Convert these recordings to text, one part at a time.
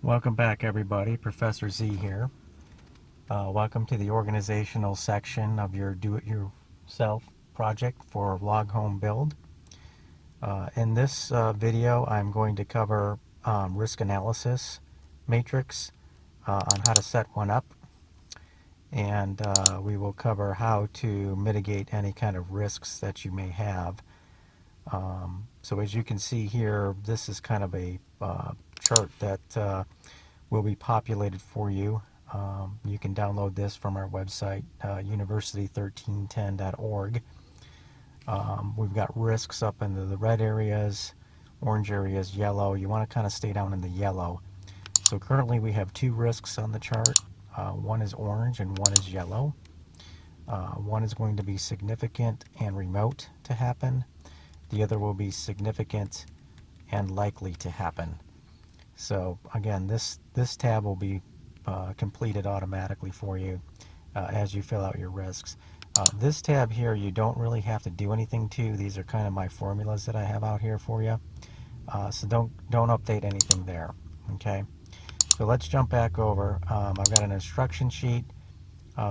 Welcome back, everybody. Professor Z here. Welcome to the organizational section of your do-it-yourself project for log home build. In this video, I'm going to cover risk analysis matrix on how to set one up, and we will cover how to mitigate any kind of risks that you may have. So as you can see here, this is kind of a chart that will be populated for you. You can download this from our website, university1310.org. We've got risks up into the red areas, orange areas, yellow. You want to kind of stay down in the yellow. So currently we have two risks on the chart. One is orange and one is yellow. One is going to be significant and remote to happen. The other will be significant and likely to happen. So again, this tab will be completed automatically for you as you fill out your risks. This tab here, you don't really have to do anything to. These are kind of my formulas that I have out here for you. So don't update anything there. Okay. So let's jump back over. I've got an instruction sheet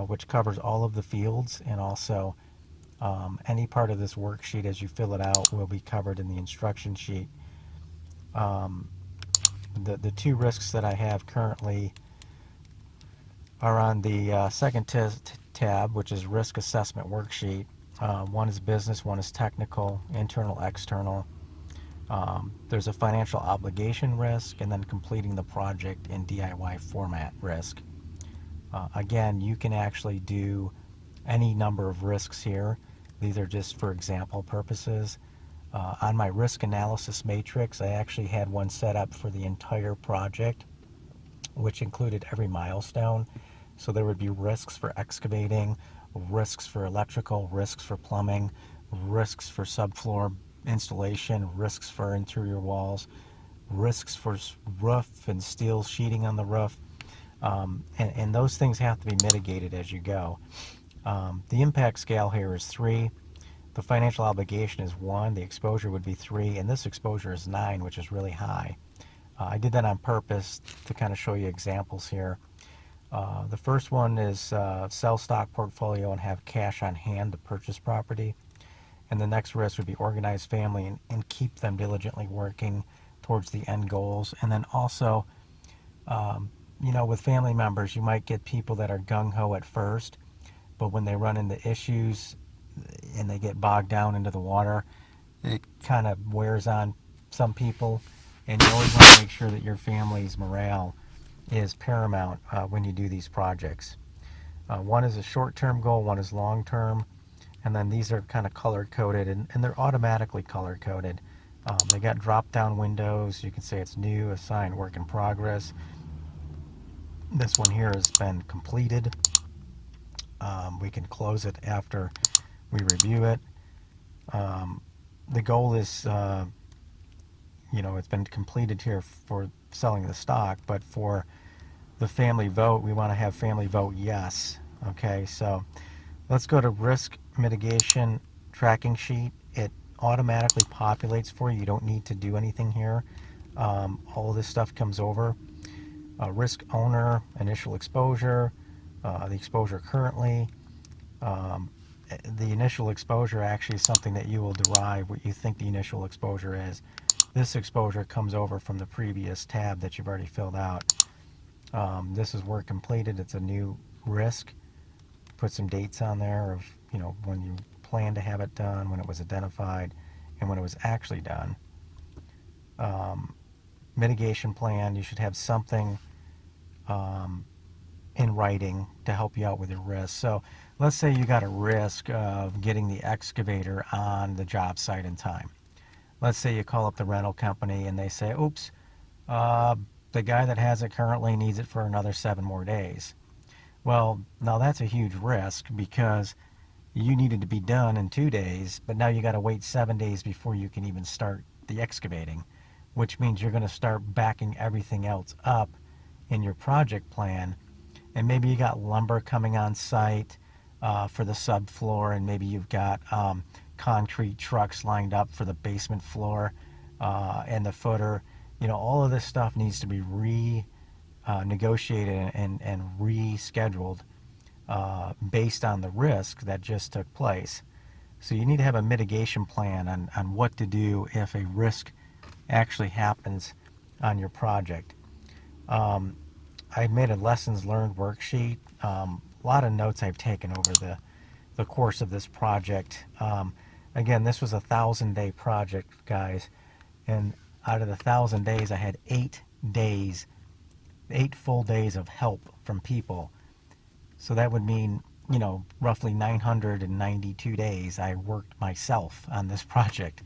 which covers all of the fields, and also any part of this worksheet as you fill it out will be covered in the instruction sheet. The two risks that I have currently are on the second tab, which is risk assessment worksheet. One is business, one is technical, internal, external. There's a financial obligation risk, and then completing the project in DIY format risk. Again, you can actually do any number of risks here. These are just for example purposes. On my risk analysis matrix, I actually had one set up for the entire project, which included every milestone. So there would be risks for excavating, risks for electrical, risks for plumbing, risks for subfloor installation, risks for interior walls, risks for roof and steel sheeting on the roof. And those things have to be mitigated as you go. The impact scale here is 3. The financial obligation is 1. The exposure would be 3. And this exposure is 9, which is really high. I did that on purpose to kind of show you examples here. The first one is sell stock portfolio and have cash on hand to purchase property. And the next risk would be organize family and keep them diligently working towards the end goals. And then also, with family members, you might get people that are gung-ho at first, but when they run into issues and they get bogged down into the water, it kind of wears on some people. And you always want to make sure that your family's morale is paramount when you do these projects. One is a short-term goal, one is long-term, and then these are kind of color-coded, and they're automatically color-coded. They got drop-down windows. You can say it's new, assigned, work in progress. This one here has been completed. We can close it after we review it. The goal is, it's been completed here for selling the stock, but for the family vote, we want to have family vote yes. Okay, so let's go to risk mitigation tracking sheet. It automatically populates for you. You don't need to do anything here. All of this stuff comes over. Risk owner, initial exposure, the exposure currently. The initial exposure actually is something that you will derive what you think the initial exposure is. This exposure comes over from the previous tab that you've already filled out. This is work completed. It's a new risk. Put some dates on there of when you plan to have it done, when it was identified, and when it was actually done. Mitigation plan, you should have something in writing to help you out with your risk. So let's say you got a risk of getting the excavator on the job site in time. Let's say you call up the rental company and they say, oops, the guy that has it currently needs it for another 7 more days. Well, now that's a huge risk because you needed to be done in 2 days, but now you got to wait 7 days before you can even start the excavating, which means you're going to start backing everything else up in your project plan. And maybe you got lumber coming on site for the subfloor, and maybe you've got concrete trucks lined up for the basement floor and the footer. All of this stuff needs to be negotiated and rescheduled based on the risk that just took place. So you need to have a mitigation plan on what to do if a risk actually happens on your project. I made a lessons learned worksheet. A lot of notes I've taken over the course of this project. Again, this was a 1,000-day project, guys, and out of the 1,000 days, I had 8 days, 8 full days of help from people. So that would mean, you know, roughly 992 days I worked myself on this project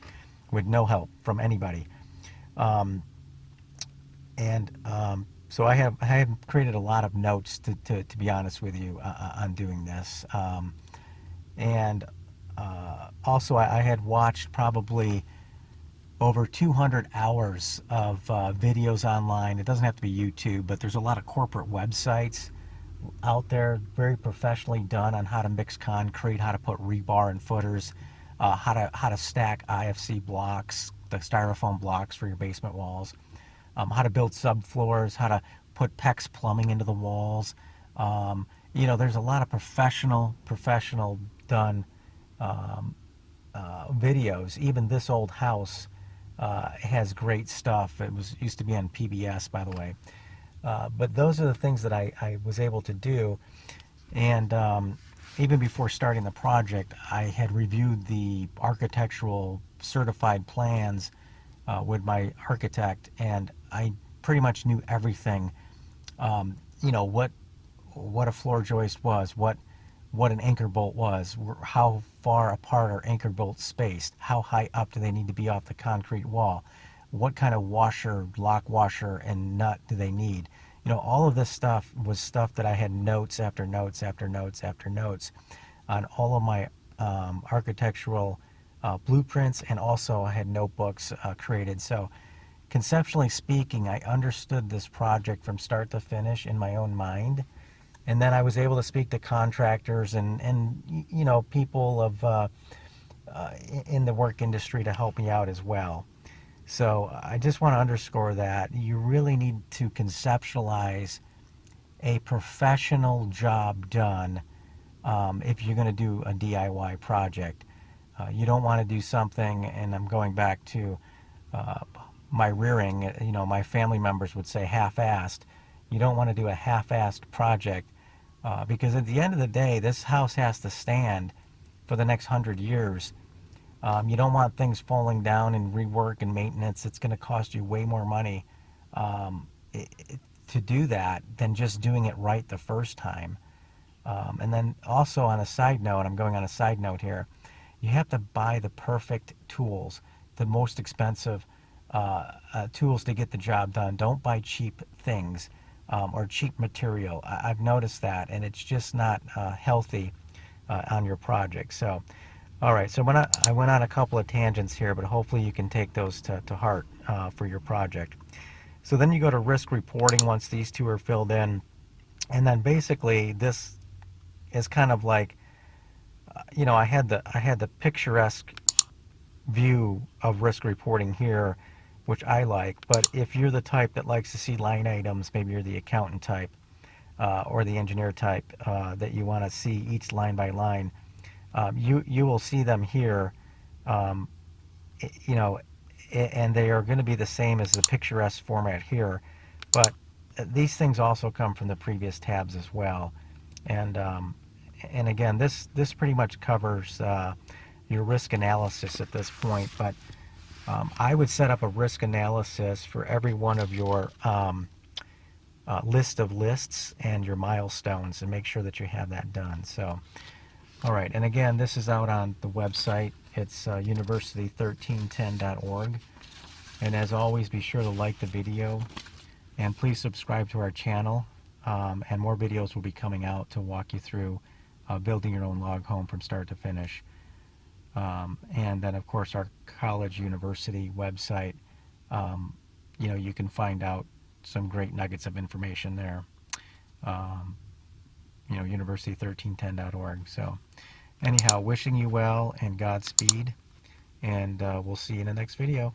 with no help from anybody. So I have created a lot of notes to be honest with you on doing this. Also I had watched probably over 200 hours of videos online. It doesn't have to be YouTube, but there's a lot of corporate websites out there, very professionally done, on how to mix concrete, how to put rebar in footers, how to stack IFC blocks, the styrofoam blocks for your basement walls, how to build subfloors, how to put PEX plumbing into the walls. You know, there's a lot of professional done videos. Even this old house has great stuff. It used to be on PBS, by the way. But those are the things that I was able to do. And even before starting the project, I had reviewed the architectural certified plans with my architect, and I pretty much knew everything. You know, what a floor joist was, what an anchor bolt was, how far apart are anchor bolts spaced, how high up do they need to be off the concrete wall, what kind of washer, lock washer, and nut do they need. You know, all of this stuff was stuff that I had notes after notes after notes after notes on all of my architectural blueprints, and also I had notebooks created. So conceptually speaking, I understood this project from start to finish in my own mind. And then I was able to speak to contractors and you know, people of in the work industry to help me out as well. So I just want to underscore that you really need to conceptualize a professional job done if you're going to do a DIY project. You don't want to do something, and I'm going back to my rearing, you know, my family members would say half-assed. You don't want to do a half-assed project because at the end of the day, this house has to stand for the next 100 years. You don't want things falling down and rework and maintenance. It's going to cost you way more money to do that than just doing it right the first time. And then also on a side note, I'm going on a side note here, you have to buy the perfect tools, the most expensive tools to get the job done. Don't buy cheap things or cheap material. I've noticed that, and it's just not healthy on your project. So, all right, so I went on a couple of tangents here, but hopefully you can take those to heart for your project. So then you go to risk reporting once these two are filled in, and then basically this is kind of like, you know, I had the picturesque view of risk reporting here, which I like. But if you're the type that likes to see line items, maybe you're the accountant type or the engineer type that you want to see each line by line, you will see them here, you know, and they are going to be the same as the picturesque format here. But these things also come from the previous tabs as well. And again, this pretty much covers your risk analysis at this point. But I would set up a risk analysis for every one of your list of lists and your milestones, and make sure that you have that done. So, all right, and again, this is out on the website. It's university1310.org. And as always, be sure to like the video, and please subscribe to our channel. And more videos will be coming out to walk you through building your own log home from start to finish. And then, of course, our college university website, you know, you can find out some great nuggets of information there. You know, university1310.org. So anyhow, wishing you well and Godspeed, and we'll see you in the next video.